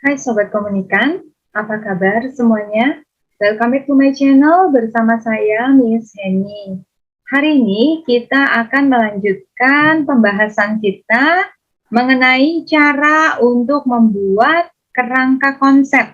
Hai Sobat Komunikan, apa kabar semuanya? Welcome back to my channel bersama saya Miss Henny. Hari ini kita akan melanjutkan pembahasan kita mengenai cara untuk membuat kerangka konsep.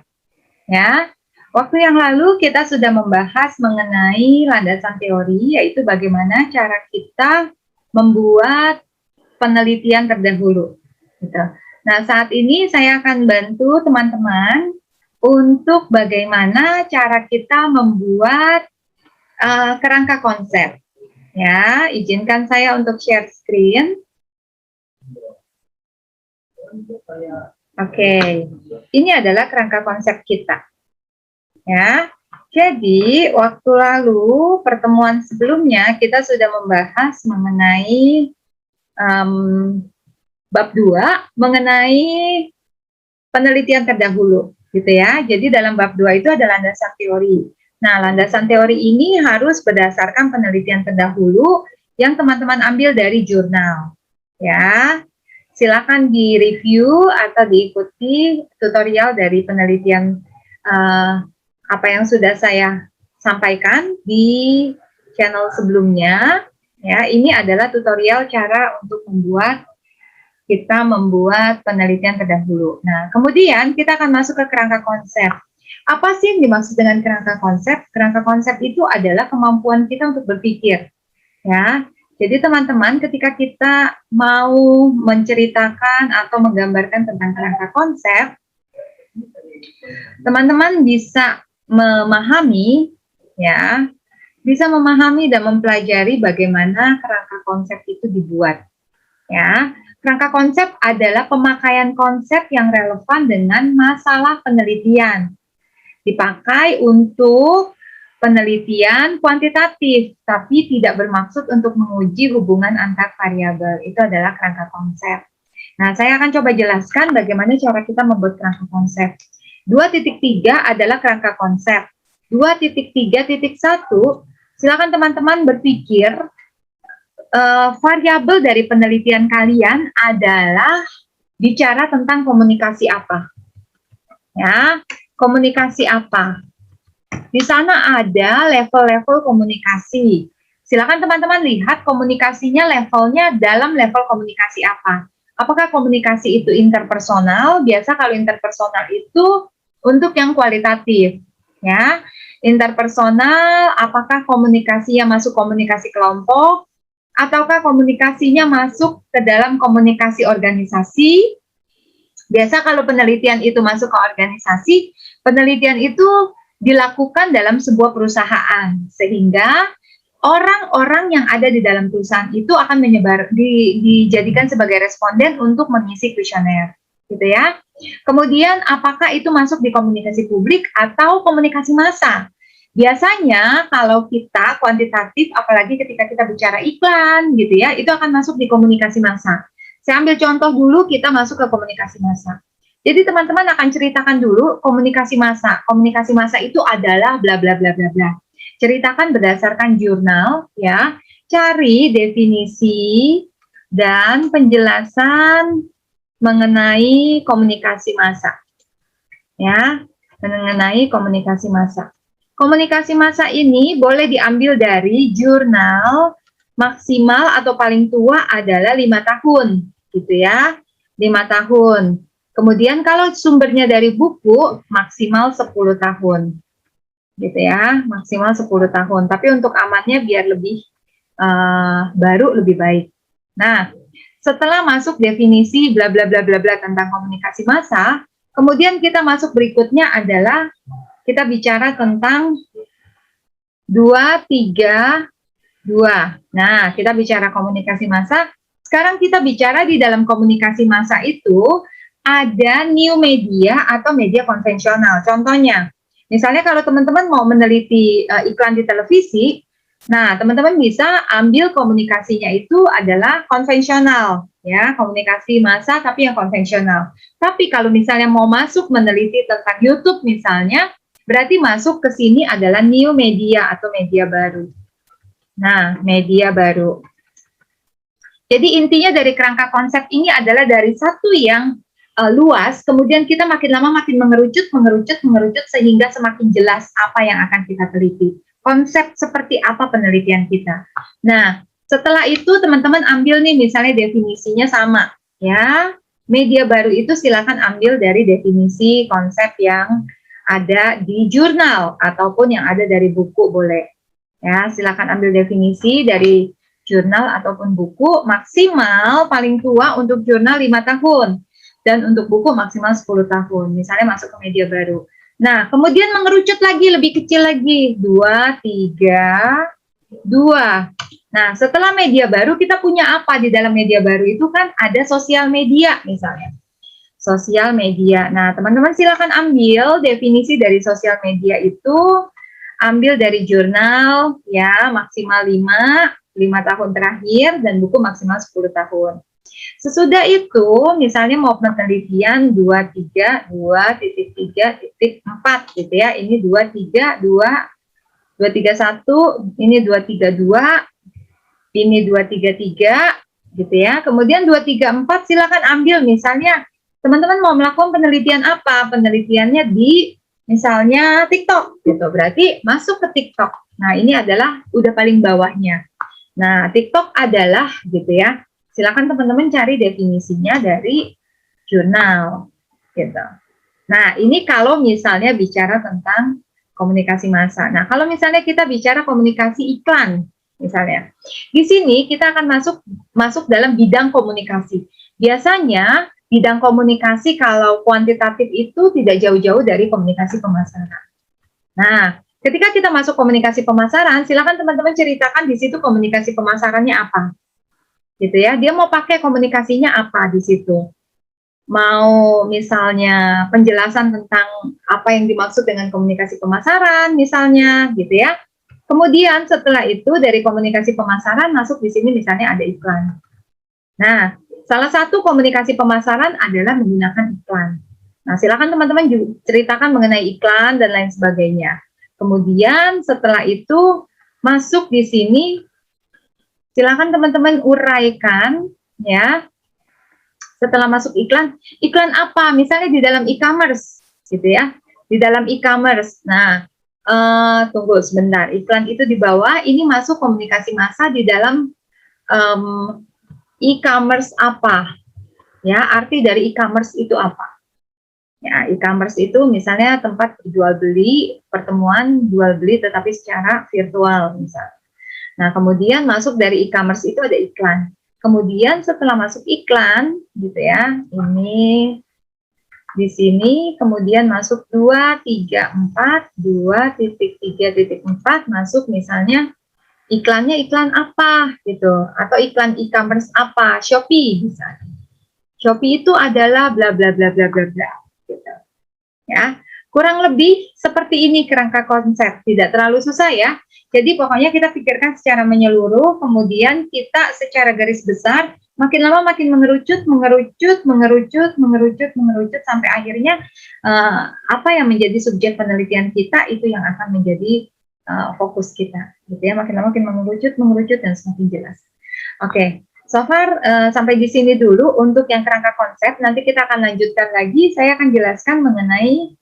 Ya, waktu yang lalu kita sudah membahas mengenai landasan teori, yaitu bagaimana cara kita membuat penelitian terdahulu. Gitu. Nah, saat ini saya akan bantu teman-teman untuk bagaimana cara kita membuat kerangka konsep. Ya, izinkan saya untuk share screen. Oke, ini adalah kerangka konsep kita. Ya, jadi waktu lalu pertemuan sebelumnya kita sudah membahas mengenai bab 2 mengenai penelitian terdahulu, gitu ya. Jadi dalam bab 2 itu ada landasan teori. Nah, landasan teori ini harus berdasarkan penelitian terdahulu yang teman-teman ambil dari jurnal. Ya, silakan di-review atau diikuti tutorial dari penelitian apa yang sudah saya sampaikan di channel sebelumnya. Ya, ini adalah tutorial cara untuk kita membuat penelitian terdahulu. Nah, kemudian kita akan masuk ke kerangka konsep. Apa sih yang dimaksud dengan kerangka konsep? Kerangka konsep itu adalah kemampuan kita untuk berpikir. Ya, jadi teman-teman ketika kita mau menceritakan atau menggambarkan tentang kerangka konsep, teman-teman bisa memahami, ya, bisa memahami dan mempelajari bagaimana kerangka konsep itu dibuat. Ya, kerangka konsep adalah pemakaian konsep yang relevan dengan masalah penelitian. Dipakai untuk penelitian kuantitatif, tapi tidak bermaksud untuk menguji hubungan antar variabel. Itu adalah kerangka konsep. Nah, saya akan coba jelaskan bagaimana cara kita membuat kerangka konsep. 2.3 adalah kerangka konsep. 2.3.1, silakan teman-teman berpikir variabel dari penelitian kalian adalah bicara tentang komunikasi apa. Ya, komunikasi apa? Di sana ada level-level komunikasi. Silakan teman-teman lihat komunikasinya levelnya dalam level komunikasi apa. Apakah komunikasi itu interpersonal? Biasa kalau interpersonal itu untuk yang kualitatif. Ya, interpersonal, apakah komunikasinya masuk komunikasi kelompok? Ataukah komunikasinya masuk ke dalam komunikasi organisasi? Biasa kalau penelitian itu masuk ke organisasi, penelitian itu dilakukan dalam sebuah perusahaan, sehingga orang-orang yang ada di dalam perusahaan itu akan dijadikan sebagai responden untuk mengisi kuesioner, gitu ya. Kemudian apakah itu masuk di komunikasi publik atau komunikasi massa? Biasanya kalau kita kuantitatif, apalagi ketika kita bicara iklan gitu ya, itu akan masuk di komunikasi massa. Saya ambil contoh dulu, kita masuk ke komunikasi massa. Jadi teman-teman akan ceritakan dulu komunikasi massa. Komunikasi massa itu adalah bla bla bla bla bla. Ceritakan berdasarkan jurnal ya. Cari definisi dan penjelasan mengenai komunikasi massa. Ya, mengenai komunikasi massa. Komunikasi massa ini boleh diambil dari jurnal, maksimal atau paling tua adalah 5 tahun, gitu ya, 5 tahun. Kemudian kalau sumbernya dari buku, maksimal 10 tahun, gitu ya, maksimal 10 tahun. Tapi untuk amannya biar lebih baru lebih baik. Nah, setelah masuk definisi bla bla bla bla bla tentang komunikasi massa, kemudian kita masuk berikutnya adalah kita bicara tentang 2.3.2. Nah, kita bicara komunikasi massa. Sekarang kita bicara di dalam komunikasi massa itu ada new media atau media konvensional. Contohnya, misalnya kalau teman-teman mau meneliti iklan di televisi, nah teman-teman bisa ambil komunikasinya itu adalah konvensional, ya, komunikasi massa tapi yang konvensional. Tapi kalau misalnya mau masuk meneliti tentang YouTube misalnya, berarti masuk ke sini adalah new media atau media baru. Nah, media baru. Jadi intinya dari kerangka konsep ini adalah dari satu yang luas, kemudian kita makin lama makin mengerucut sehingga semakin jelas apa yang akan kita teliti. Konsep seperti apa penelitian kita. Nah, setelah itu teman-teman ambil nih misalnya definisinya sama, ya. Media baru itu silakan ambil dari definisi konsep yang ada di jurnal ataupun yang ada dari buku boleh. Ya, silakan ambil definisi dari jurnal ataupun buku. Maksimal paling tua untuk jurnal 5 tahun. Dan untuk buku maksimal 10 tahun, misalnya masuk ke media baru. Nah, kemudian mengerucut lagi, lebih kecil lagi, 2, 3, 2. Nah, setelah media baru, kita punya apa di dalam media baru itu kan ada sosial media misalnya. Sosial media. Nah, teman-teman silakan ambil definisi dari sosial media itu, ambil dari jurnal, ya, maksimal 5 tahun terakhir, dan buku maksimal 10 tahun. Sesudah itu, misalnya mau penelitian 232.3.4 gitu ya. Ini 231, ini 232, ini 233 gitu ya. Kemudian 234 silakan ambil misalnya teman-teman mau melakukan penelitian apa? Penelitiannya di misalnya TikTok gitu. Berarti masuk ke TikTok. Nah, ini adalah udah paling bawahnya. Nah, TikTok adalah gitu ya. Silakan teman-teman cari definisinya dari jurnal, gitu. Nah, ini kalau misalnya bicara tentang komunikasi massa. Nah, kalau misalnya kita bicara komunikasi iklan, misalnya, di sini kita akan masuk dalam bidang komunikasi. Biasanya bidang komunikasi kalau kuantitatif itu tidak jauh-jauh dari komunikasi pemasaran. Nah, ketika kita masuk komunikasi pemasaran, silakan teman-teman ceritakan di situ komunikasi pemasarannya apa. Gitu ya, dia mau pakai komunikasinya apa di situ. Mau misalnya penjelasan tentang apa yang dimaksud dengan komunikasi pemasaran misalnya gitu ya. Kemudian setelah itu dari komunikasi pemasaran masuk di sini misalnya ada iklan. Nah, salah satu komunikasi pemasaran adalah menggunakan iklan. Nah, silakan teman-teman ceritakan mengenai iklan dan lain sebagainya. Kemudian setelah itu masuk di sini, silakan teman-teman uraikan ya. Setelah masuk iklan, iklan apa? Misalnya di dalam e-commerce, gitu ya. Di dalam e-commerce. Nah, tunggu sebentar. Iklan itu di bawah. Ini masuk komunikasi massa di dalam e-commerce apa? Ya, arti dari e-commerce itu apa? Ya, e-commerce itu misalnya tempat jual beli, pertemuan jual beli tetapi secara virtual misalnya. Nah, kemudian masuk dari e-commerce itu ada iklan. Kemudian setelah masuk iklan, gitu ya, ini di sini, kemudian masuk 234, 2.3.4, masuk misalnya iklannya iklan apa, gitu, atau iklan e-commerce apa, Shopee misalnya. Shopee itu adalah bla bla bla bla bla bla, gitu. Ya, kurang lebih seperti ini kerangka konsep, tidak terlalu susah ya. Jadi pokoknya kita pikirkan secara menyeluruh, kemudian kita secara garis besar, makin lama makin mengerucut sampai akhirnya apa yang menjadi subjek penelitian kita itu yang akan menjadi fokus kita, gitu ya. Makin lama makin mengerucut dan semakin jelas. Oke, so far sampai di sini dulu untuk yang kerangka konsep. Nanti kita akan lanjutkan lagi. Saya akan jelaskan mengenai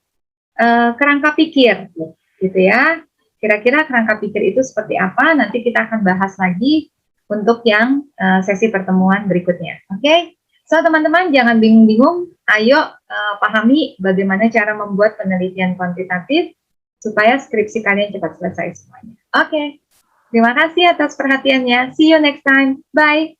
kerangka pikir, gitu ya. Kira-kira kerangka pikir itu seperti apa, nanti kita akan bahas lagi untuk yang sesi pertemuan berikutnya. Oke? So, teman-teman jangan bingung-bingung, ayo pahami bagaimana cara membuat penelitian kuantitatif supaya skripsi kalian cepat selesai semuanya. Oke, terima kasih atas perhatiannya. See you next time. Bye.